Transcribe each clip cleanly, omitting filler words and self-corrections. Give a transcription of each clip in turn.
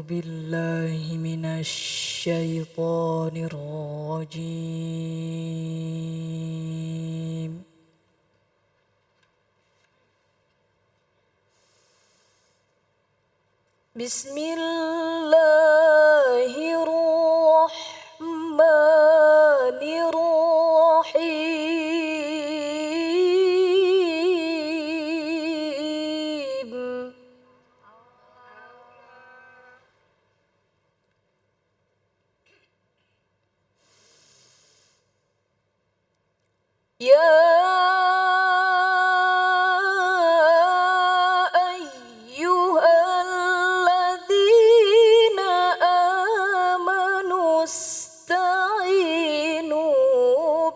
بالله من الشيطان الرجيم بسم الله الرحمن الرحيم يا أيها الذين آمنوا استعينوا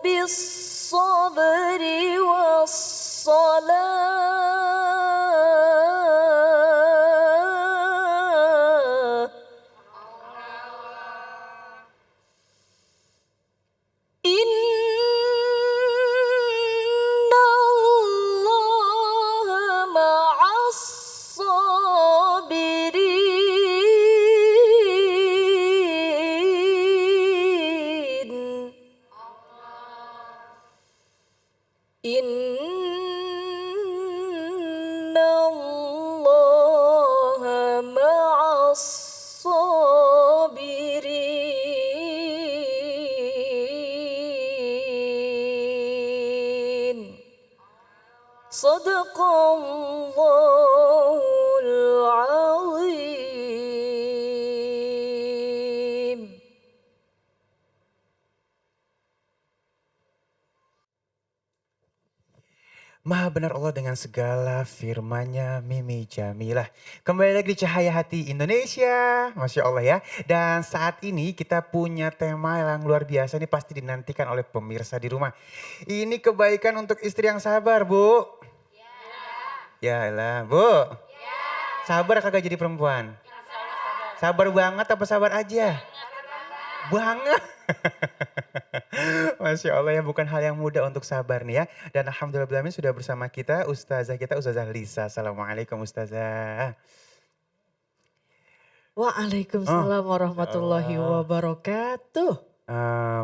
بالصبر والصلاة إن الله مع الصابرين إن الله مع الصابرين صدق الله العظيم. Maha benar Allah dengan segala firman-Nya, Mimi Jamilah. Kembali lagi di Cahaya Hati Indonesia, Masya Allah ya. Dan saat ini kita punya tema yang luar biasa, ini pasti dinantikan oleh pemirsa di rumah. Ini kebaikan untuk istri yang sabar, Bu. Ya lah, Bu. Sabar kagak jadi perempuan? Sabar banget apa sabar aja? Banget. Masya Allah ya, bukan hal yang mudah untuk sabar nih ya. Dan alhamdulillah sudah bersama kita Ustazah Lisa. Assalamualaikum Ustazah. Oh, Waalaikumsalam Masya warahmatullahi Allah. wabarakatuh.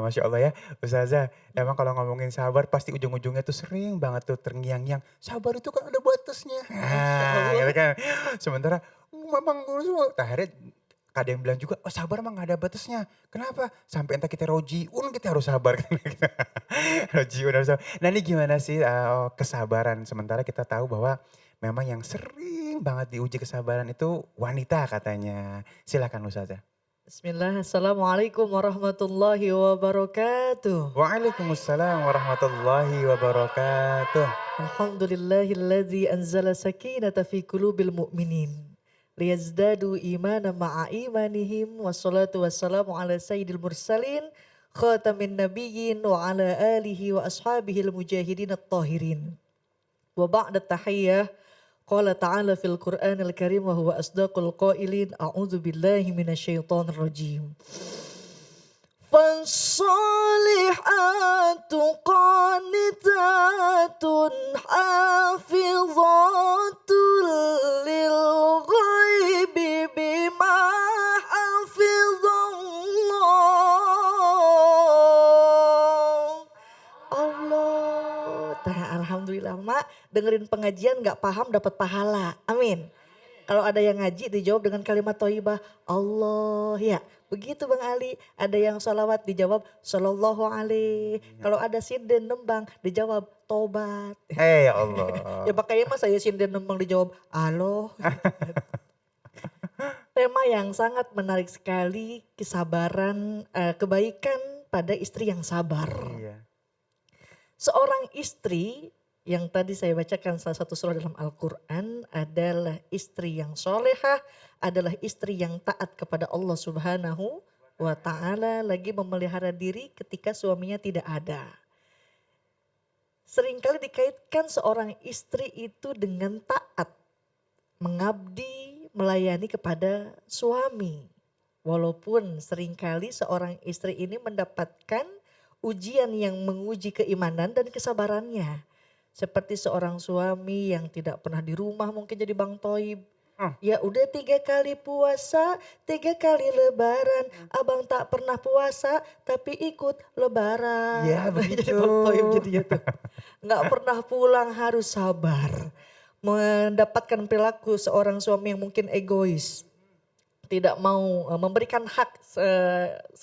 Masya Allah ya Ustazah, emang kalau ngomongin sabar pasti ujung-ujungnya tuh sering banget tuh terngiang-ngiang. Sabar itu kan ada batasnya. Masya Gitu Allah. kan. Sementara memang akhirnya ada yang bilang juga, oh sabar emang gak ada batasnya. Kenapa? Sampai entah kita rojiun kita harus sabar. Rojiun harus sabar. Nah ini gimana sih kesabaran? Sementara kita tahu bahwa memang yang sering banget diuji kesabaran itu wanita katanya. Silakan Ustazah. Bismillah, Assalamualaikum warahmatullahi wabarakatuh. Waalaikumsalam warahmatullahi wabarakatuh. Alhamdulillahilladzi anzala sakinata fi qulubil mu'minin. Liyazdadu imana ma'a imanihim. Wassalatu wassalamu ala sayyidil mursalin. Khatamin nabiyyin wa ala alihi wa ashabihil mujahidin at-tahirin. Wa ba'da tahiyyah. Qala ta'ala fil Qur'anil Karim wa huwa asdaqul qailin. A'udzu billahi minasyaitonir rajim. فالصالحات قانتات حافظات للغيب بما حفظ الله. Allah. Nah, alhamdulillah Mak, dengerin pengajian gak paham dapat pahala. Amin. Kalau ada yang ngaji dijawab dengan kalimat thayyibah Allah ya. Begitu Bang Ali, ada yang salawat dijawab sallallahu alaihi. Kalau ada sinden nembang dijawab tobat. Ya Ya Allah. makanya mas saya sinden nembang dijawab aloh. Tema yang sangat menarik sekali, kesabaran, kebaikan pada istri yang sabar. Iya. Seorang istri yang tadi saya bacakan salah satu surah dalam Al-Quran adalah istri yang solehah, adalah istri yang taat kepada Allah Subhanahu wa Ta'ala, lagi memelihara diri ketika suaminya tidak ada. Seringkali dikaitkan seorang istri itu dengan taat, mengabdi, melayani kepada suami. Walaupun seringkali seorang istri ini mendapatkan ujian yang menguji keimanan dan kesabarannya. Seperti seorang suami yang tidak pernah di rumah mungkin jadi Bang Toib. Hmm. Ya udah 3 kali puasa, 3 kali lebaran. Abang tak pernah puasa tapi ikut Iya lebaran. begitu. Jadi Bang Toib jadinya tuh. Nggak pernah pulang harus sabar. Mendapatkan perilaku seorang suami yang mungkin egois. Tidak mau memberikan hak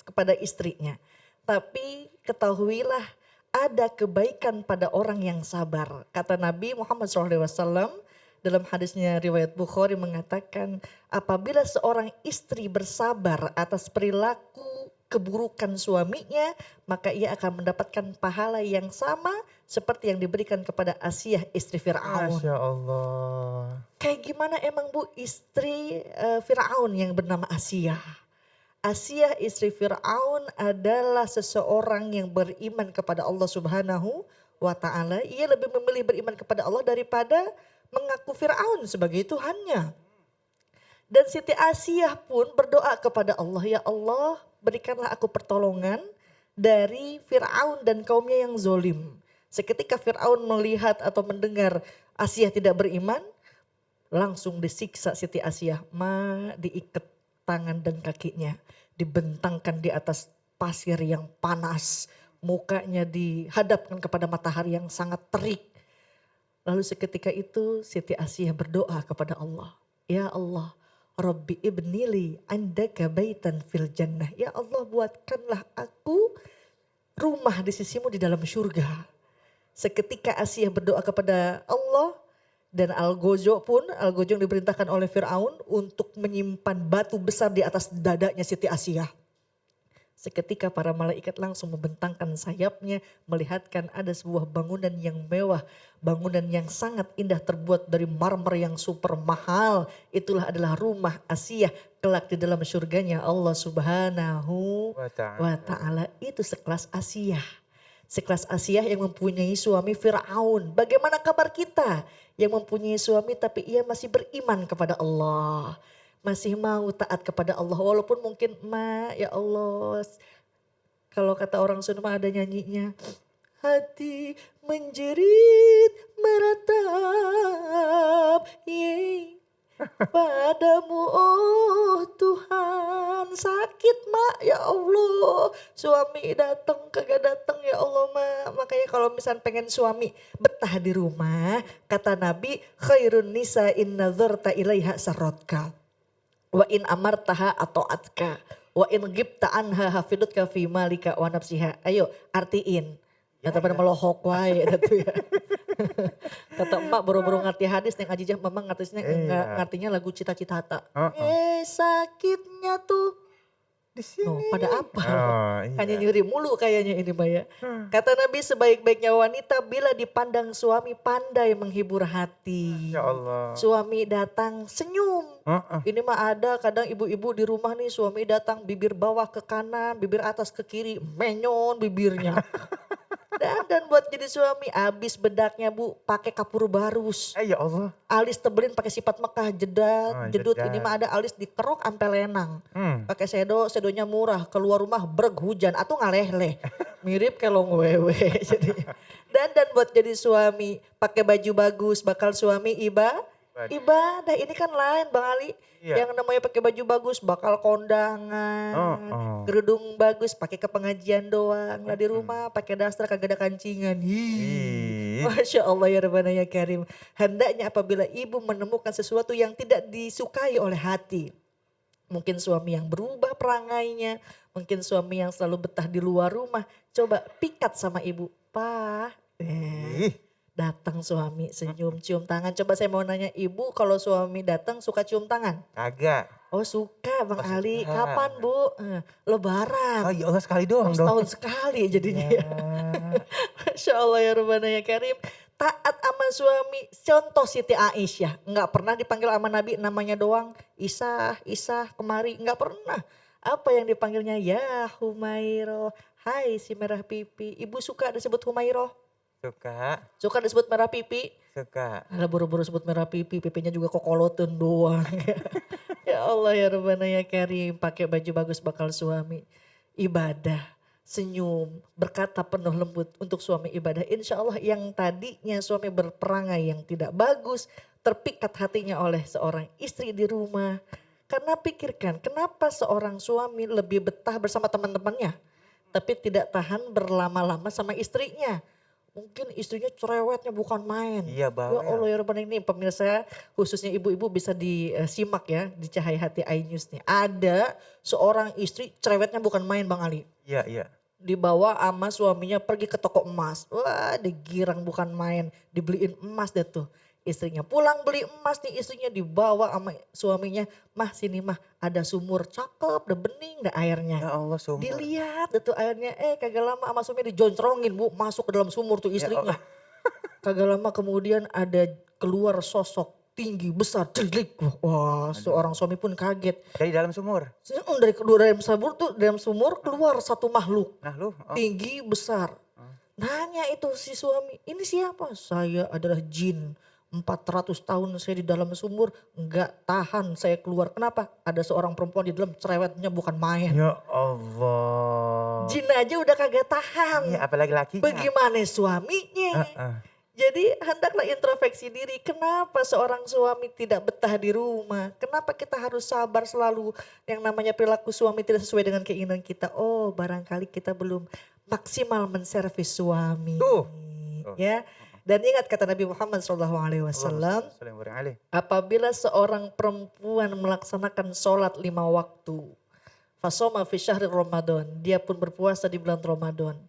kepada istrinya. Tapi ketahuilah ada kebaikan pada orang yang sabar. Kata Nabi Muhammad SAW dalam hadisnya riwayat Bukhari mengatakan apabila seorang istri bersabar atas perilaku keburukan suaminya maka ia akan mendapatkan pahala yang sama seperti yang diberikan kepada Asiyah istri Fir'aun. Masya Allah. Kayak gimana emang Bu istri Fir'aun yang bernama Asiyah? Asiyah istri Fir'aun adalah seseorang yang beriman kepada Allah Subhanahu wa Ta'ala. Ia lebih memilih beriman kepada Allah daripada mengaku Fir'aun sebagai Tuhannya. Dan Siti Asiyah pun berdoa kepada Allah, ya Allah berikanlah aku pertolongan dari Fir'aun dan kaumnya yang zolim. Seketika Fir'aun melihat atau mendengar Asiyah tidak beriman, langsung disiksa Siti Asiyah. Diikat tangan dan kakinya, dibentangkan di atas pasir yang panas. Mukanya dihadapkan kepada matahari yang sangat terik. Lalu seketika itu Siti Asiyah berdoa kepada Allah. Ya Allah, Rabbi ibnili andaka baitan fil jannah. Ya Allah buatkanlah aku rumah di sisimu di dalam surga. Seketika Asiyah berdoa kepada Allah dan Al-Gojo yang diperintahkan oleh Fir'aun untuk menyimpan batu besar di atas dadanya Siti Asiyah. Seketika para malaikat langsung membentangkan sayapnya melihatkan ada sebuah bangunan yang mewah. Bangunan yang sangat indah terbuat dari marmer yang super mahal. Itulah adalah rumah Asiyah kelak di dalam surganya Allah Subhanahu wa Ta'ala. Itu sekelas Asiyah. Sekelas Asiyah yang mempunyai suami Fir'aun. Bagaimana kabar kita yang mempunyai suami tapi ia masih beriman kepada Allah. Masih mau taat kepada Allah walaupun mungkin ya Allah kalau kata orang Sunda mah ada nyanyinya hati menjerit meratap padamu oh Tuhan sakit mak ya Allah suami datang kagak datang ya Allah mak makanya kalau misalnya pengen suami betah di rumah kata Nabi khairun nisa inna dzarta ilaiha sarotka wa in amartaha atau atka wa in gibta anha hafidutka fi malika wa nafsiha. Ayo artiin. Kata pada melohok wae itu ya. Kata emak boro-boro ngerti hadis yang ajijah memang ngertinya ngertinya lagu cita-cita tak. Sakitnya tuh Di sini. no, pada apa? Oh, Hanya iya. nyuri mulu kayaknya ini Mbak ya. Kata Nabi sebaik-baiknya wanita bila dipandang suami pandai menghibur hati. Ya Allah. Suami datang senyum. Heeh. Ini mah ada kadang ibu-ibu di rumah nih suami datang bibir bawah ke kanan, bibir atas ke kiri, menyon bibirnya. Dan buat jadi suami abis bedaknya Bu pakai kapur barus. Ya Allah. Alis tebelin pakai sifat Mekah jedut Jedat. ini mah ada alis dikerok ampe lenang. Hmm. Pakai sedonya murah, keluar rumah breg hujan atau ngaleh-leh. Mirip kelong wewe jadi. Dan buat jadi suami pakai baju bagus bakal suami ibadah ini kan lain Bang Ali. Iya. Yang namanya pakai baju bagus bakal kondangan, Oh. kerudung bagus pakai ke pengajian doang. Lah di rumah pakai daster kagak ada kancingan. Ih. Masya Allah ya Rabbana ya Karim. Hendaknya apabila ibu menemukan sesuatu yang tidak disukai oleh hati. Mungkin suami yang berubah perangainya. Mungkin suami yang selalu betah di luar rumah. Coba pikat sama ibu. Pak. Ih. Datang suami senyum cium tangan. Coba saya mau nanya ibu kalau suami datang suka cium tangan? Kagak. Oh suka Bang Oh, Ali. suka. Kapan Bu? Lebaran. Oh ya Allah sekali doang dong. Setahun sekali jadinya ya. Masya Allah ya Rabbana ya Karim. Taat sama suami. Contoh Siti Aisyah. Enggak pernah dipanggil sama Nabi namanya doang. Isah kemari. Enggak pernah. Apa yang dipanggilnya? Ya Humairo. Hai si merah pipi. Ibu suka disebut Humairo? Suka. Suka disebut merah pipi? Suka. Alah buru-buru sebut merah pipi. Pipinya juga kokoloten doang. Ya Allah ya Rabbana ya Karim. Pakai baju bagus bakal suami. Ibadah. Senyum. Berkata penuh lembut untuk suami ibadah. Insya Allah yang tadinya suami berperangai yang tidak bagus. terpikat hatinya oleh seorang istri di rumah. Karena pikirkan, kenapa seorang suami lebih betah bersama teman-temannya, tapi tidak tahan berlama-lama sama istrinya. Mungkin istrinya cerewetnya bukan main. Iya Ya bawel. Allah ya Rabbana, ini pemirsa khususnya ibu-ibu bisa disimak ya di Cahaya Hati iNews nih. Ada seorang istri cerewetnya bukan main Bang Ali. Iya, iya. Dibawa sama suaminya pergi ke toko emas. Wah digirang bukan main. Dibeliin emas deh tuh. Istrinya pulang beli emas nih, istrinya dibawa sama suaminya. Mah sini mah ada sumur cakep, udah bening dah airnya. Ya Allah sumur. Dilihat deh tuh airnya, kagak lama sama suaminya dijontrongin bu, masuk ke dalam sumur tuh Ya Allah. istrinya. Kagak lama kemudian ada keluar sosok tinggi besar celik. Wah seorang Aduh. suami pun kaget. Dari dalam sumur. Dari kedua dalam sumur keluar satu makhluk Nah lu, oh. tinggi besar. Oh. Nanya itu si suami, ini siapa? Saya adalah jin. 400 tahun saya di dalam sumur, enggak tahan saya keluar. Kenapa? Ada seorang perempuan di dalam, cerewetnya bukan main. Ya Allah. Jin aja udah kagak tahan. Iya apalagi lakinya. Bagaimana suaminya? Heeh. Jadi hendaklah introspeksi diri, kenapa seorang suami tidak betah di rumah? Kenapa kita harus sabar selalu yang namanya perilaku suami tidak sesuai dengan keinginan kita? Oh barangkali kita belum maksimal menservis suami. Tuh. Ya. Dan ingat kata Nabi Muhammad SAW, Allahumma sholli wa barik. apabila seorang perempuan melaksanakan sholat 5 waktu, fasoma fi syahri Ramadan, dia pun berpuasa di bulan Ramadan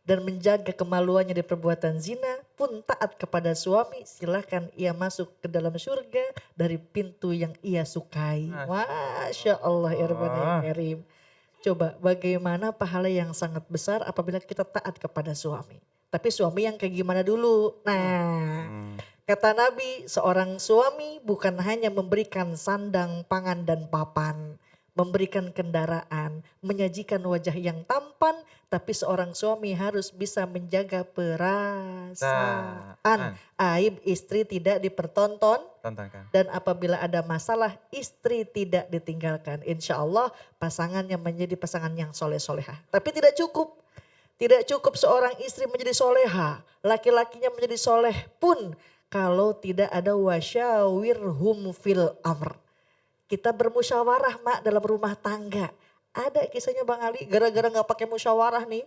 dan menjaga kemaluannya dari perbuatan zina, pun taat kepada suami, silahkan ia masuk ke dalam surga dari pintu yang ia sukai. Masya Allah ya Rabbana ya Karim. Coba bagaimana pahala yang sangat besar apabila kita taat kepada suami. Tapi suami yang kayak gimana dulu? Nah, kata Nabi, seorang suami bukan hanya memberikan sandang, pangan, dan papan. Memberikan kendaraan, menyajikan wajah yang tampan. Tapi seorang suami harus bisa menjaga perasaan. Aib istri tidak dipertonton. Tontonkan. Dan apabila ada masalah, istri tidak ditinggalkan. Insya Allah pasangannya menjadi pasangan yang soleh-solehah. Tapi tidak cukup. Tidak cukup seorang istri menjadi soleha, laki-lakinya menjadi soleh pun kalau tidak ada wasyawirhum fil amr. Kita bermusyawarah mak dalam rumah tangga. Ada kisahnya Bang Ali, gara-gara gak pakai musyawarah nih.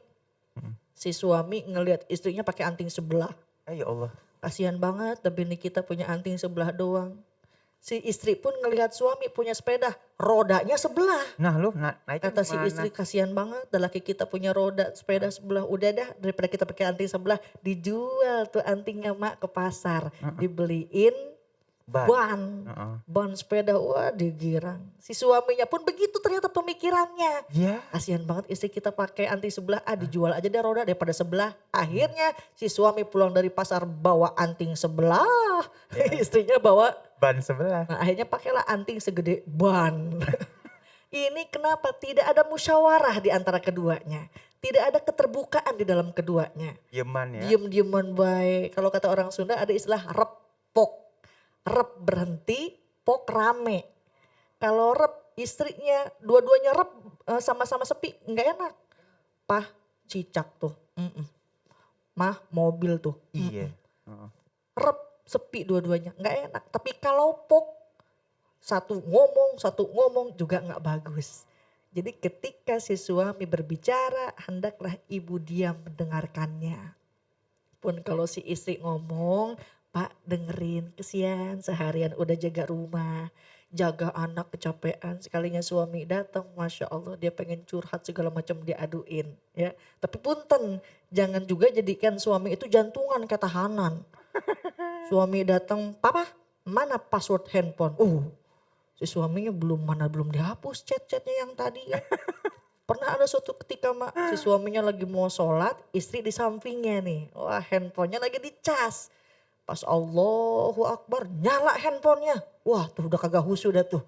Si suami ngelihat istrinya pakai anting sebelah. Ya Allah. Kasihan banget, tapi nih kita punya anting sebelah doang. Si istri pun ngelihat suami punya sepeda, rodanya sebelah. Nah lu naiknya Kata si gimana? istri, kasihan banget dah laki kita punya roda sepeda sebelah. Udah dah daripada kita pakai anting sebelah, dijual tuh antingnya mak ke pasar. Dibeliin ban. Ban sepeda, wah digirang. Si suaminya pun begitu ternyata pemikirannya. Iya. Kasihan banget istri kita pakai anting sebelah, dijual aja deh roda daripada sebelah. Akhirnya si suami pulang dari pasar bawa anting sebelah. Istrinya bawa Ban sebelah. Nah, akhirnya pakailah anting segede ban. Ini kenapa tidak ada musyawarah di antara keduanya. Tidak ada keterbukaan di dalam keduanya. Yeman ya. Diem-dieman baik. Kalau kata orang Sunda ada istilah repok. Rep berhenti, pok rame. Kalau rep istrinya dua-duanya rep sama-sama sepi nggak enak. Pah cicak tuh. Mah mobil tuh. Iya. Rep sepi dua-duanya nggak enak. Tapi kalau pok satu ngomong juga nggak bagus. Jadi ketika si suami berbicara hendaklah ibu diam mendengarkannya. Pun kalau si istri ngomong, Pak dengerin, kesian seharian udah jaga rumah, jaga anak kecapean, sekalinya suami datang, Masya Allah dia pengen curhat segala macam diaduin ya. Tapi punten, jangan juga jadikan suami itu jantungan kayak tahanan. Suami datang, papa mana password handphone? Si suaminya belum dihapus chat-chatnya yang tadi ya. Pernah ada suatu ketika mak, si suaminya lagi mau sholat, istri di sampingnya nih. Wah handphonenya lagi dicas. Pas Allahu Akbar nyala handphonenya. Wah tuh udah kagak husu dah tuh.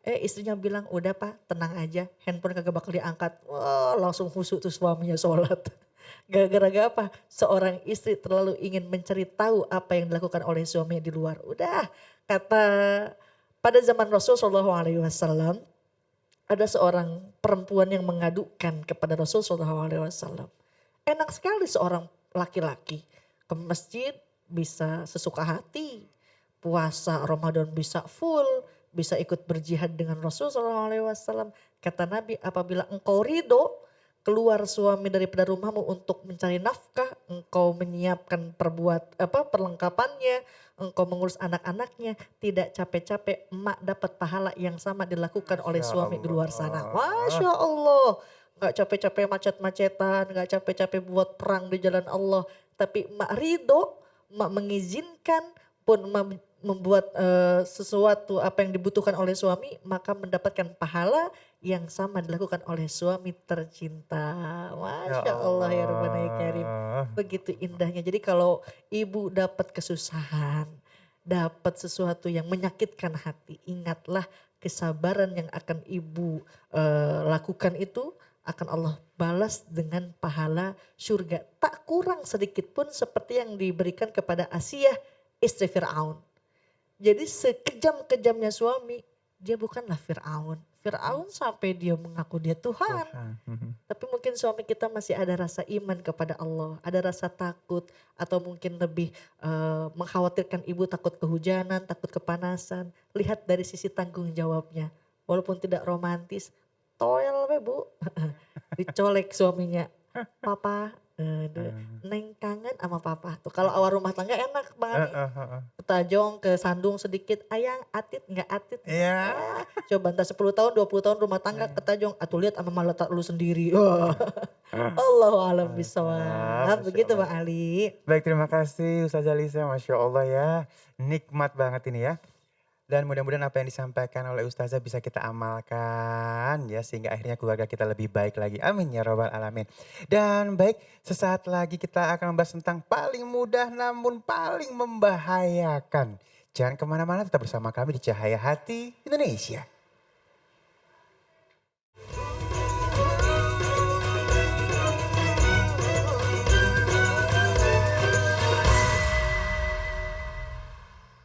Istrinya bilang udah pak tenang aja handphone kagak bakal diangkat. Wah langsung husu tuh suaminya sholat. Gara-gara apa? Seorang istri terlalu ingin mencari tahu apa yang dilakukan oleh suaminya di luar. Udah kata pada zaman Rasul SAW ada seorang perempuan yang mengadukan kepada Rasul SAW. Enak sekali seorang laki-laki ke masjid bisa sesuka hati. puasa Ramadan bisa full, bisa ikut berjihad dengan Rasulullah SAW. Kata Nabi, apabila engkau ridho keluar suami daripada rumahmu untuk mencari nafkah, engkau menyiapkan perlengkapannya, engkau mengurus anak-anaknya, tidak capek-capek, emak dapat pahala yang sama dilakukan oleh Masya suami di luar sana. Allah. Masya Allah, nggak capek-capek macet-macetan, nggak capek-capek buat perang di jalan Allah, tapi emak ridho, emak mengizinkan, pun emak membuat sesuatu apa yang dibutuhkan oleh suami, maka mendapatkan pahala yang sama dilakukan oleh suami tercinta. Ya Masya Allah ya Rabbana ya Karim. Allah. Begitu indahnya. Jadi kalau ibu dapat kesusahan, dapat sesuatu yang menyakitkan hati, ingatlah kesabaran yang akan ibu lakukan itu akan Allah balas dengan pahala surga. Tak kurang sedikit pun seperti yang diberikan kepada Asiyah istri Fir'aun. Jadi sekejam-kejamnya suami, dia bukanlah Fir'aun. Fir'aun sampai dia mengaku dia Tuhan. Tuhan. Tapi mungkin suami kita masih ada rasa iman kepada Allah, ada rasa takut, atau mungkin lebih mengkhawatirkan ibu takut kehujanan, takut kepanasan. Lihat dari sisi tanggung jawabnya. Walaupun tidak romantis, toel we bu, dicolek suaminya. Papa, neng kangen sama papa. Tuh kalau awal rumah tangga enak banget. Ketajong ke sandung sedikit, ayang atit nggak atit. Iya. Coba entah 10 tahun 20 tahun rumah tangga ketajong, atuh lihat sama malah tak lu sendiri. Wah. Allahu alam bisawab. Masya Begitu Allah. Bang Ali. Baik, terima kasih Ustazah Lisa. Masya Allah ya. Nikmat banget ini ya. Dan mudah-mudahan apa yang disampaikan oleh Ustazah bisa kita amalkan ya. Sehingga akhirnya keluarga kita lebih baik lagi. Amin ya robbal alamin. Dan baik, sesaat lagi kita akan membahas tentang paling mudah namun paling membahayakan. Jangan kemana-mana, tetap bersama kami di Cahaya Hati Indonesia.